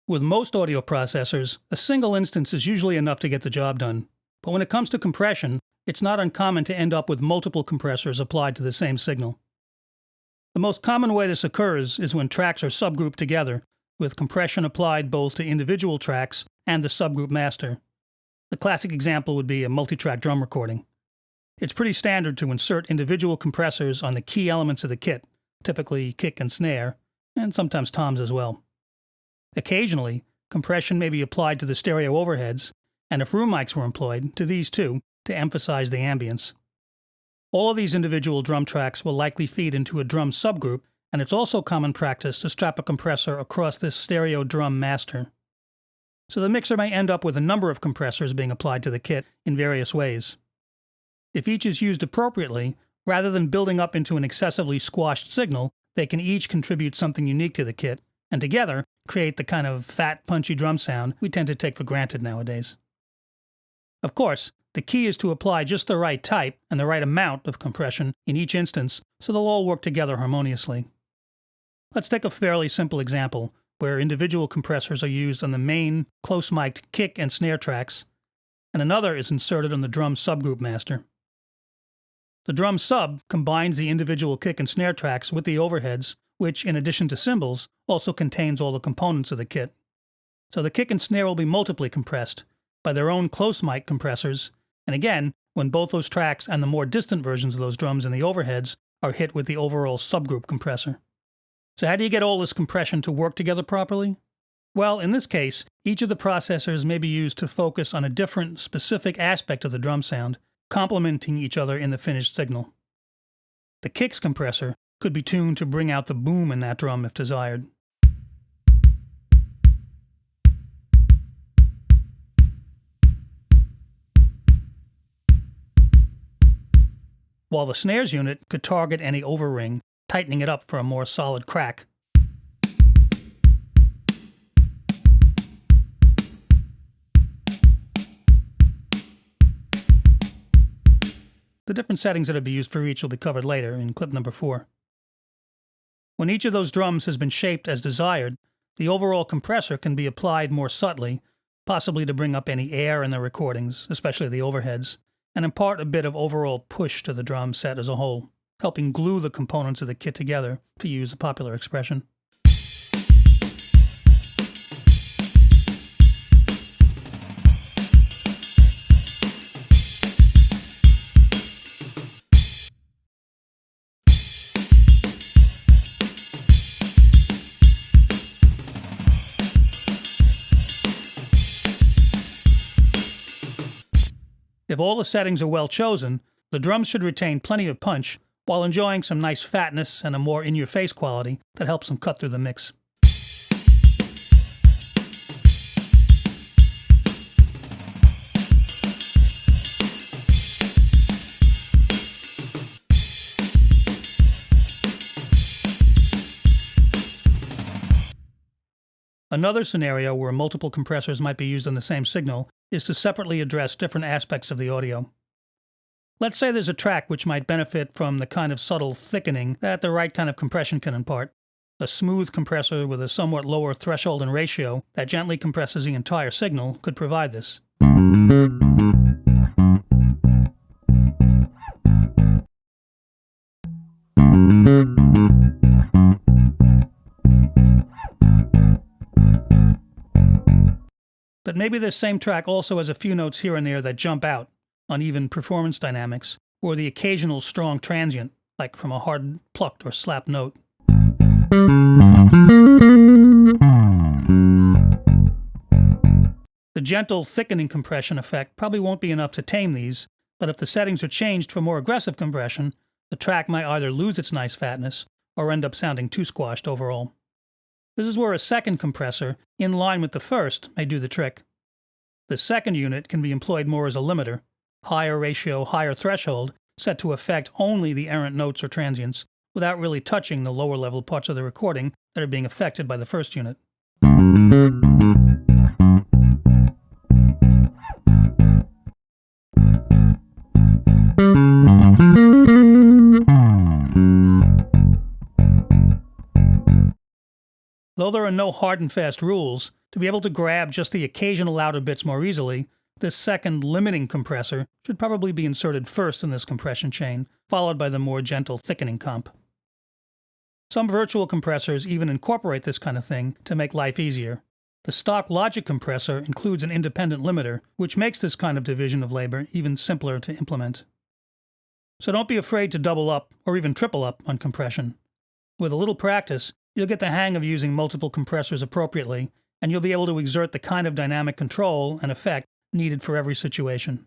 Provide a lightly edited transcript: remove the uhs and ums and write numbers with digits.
With most audio processors, a single instance is usually enough to get the job done. But when it comes to compression, it's not uncommon to end up with multiple compressors applied to the same signal. The most common way this occurs is when tracks are subgrouped together, with compression applied both to individual tracks and the subgroup master. The classic example would be a multi-track drum recording. It's pretty standard to insert individual compressors on the key elements of the kit, typically kick and snare, and sometimes toms as well. Occasionally, compression may be applied to the stereo overheads, and if room mics were employed, to these too, to emphasize the ambience. All of these individual drum tracks will likely feed into a drum subgroup, and it's also common practice to strap a compressor across this stereo drum master. So the mixer may end up with a number of compressors being applied to the kit in various ways. If each is used appropriately, rather than building up into an excessively squashed signal, they can each contribute something unique to the kit, and together create the kind of fat, punchy drum sound we tend to take for granted nowadays. Of course, the key is to apply just the right type and the right amount of compression in each instance so they'll all work together harmoniously. Let's take a fairly simple example where individual compressors are used on the main, close-mic'd kick and snare tracks, and another is inserted on the drum subgroup master. The drum sub combines the individual kick and snare tracks with the overheads, which, in addition to cymbals, also contains all the components of the kit. So the kick and snare will be multiply compressed by their own close mic compressors, and again, when both those tracks and the more distant versions of those drums in the overheads are hit with the overall subgroup compressor. So how do you get all this compression to work together properly? Well, in this case, each of the processors may be used to focus on a different, specific aspect of the drum sound, complementing each other in the finished signal. The kicks compressor could be tuned to bring out the boom in that drum if desired. While the snares unit could target any overring, tightening it up for a more solid crack. The different settings that would be used for each will be covered later in clip number 4. When each of those drums has been shaped as desired, the overall compressor can be applied more subtly, possibly to bring up any air in the recordings, especially the overheads, and impart a bit of overall push to the drum set as a whole, helping glue the components of the kit together, to use a popular expression. If all the settings are well chosen, the drums should retain plenty of punch while enjoying some nice fatness and a more in-your-face quality that helps them cut through the mix. Another scenario where multiple compressors might be used on the same signal is to separately address different aspects of the audio. Let's say there's a track which might benefit from the kind of subtle thickening that the right kind of compression can impart. A smooth compressor with a somewhat lower threshold and ratio that gently compresses the entire signal could provide this. But maybe this same track also has a few notes here and there that jump out, uneven performance dynamics, or the occasional strong transient, like from a hard plucked or slapped note. The gentle thickening compression effect probably won't be enough to tame these, but if the settings are changed for more aggressive compression, the track might either lose its nice fatness or end up sounding too squashed overall. This is where a second compressor, in line with the first, may do the trick. The second unit can be employed more as a limiter, higher ratio, higher threshold, set to affect only the errant notes or transients, without really touching the lower level parts of the recording that are being affected by the first unit. Though there are no hard and fast rules, To be able to grab just the occasional outer bits more easily, this second limiting compressor should probably be inserted first in this compression chain, followed by the more gentle thickening comp. Some virtual compressors even incorporate this kind of thing to make life easier. The stock logic compressor includes an independent limiter, which makes this kind of division of labor even simpler to implement. So don't be afraid to double up or even triple up on compression. With a little practice, you'll get the hang of using multiple compressors appropriately, and you'll be able to exert the kind of dynamic control and effect needed for every situation.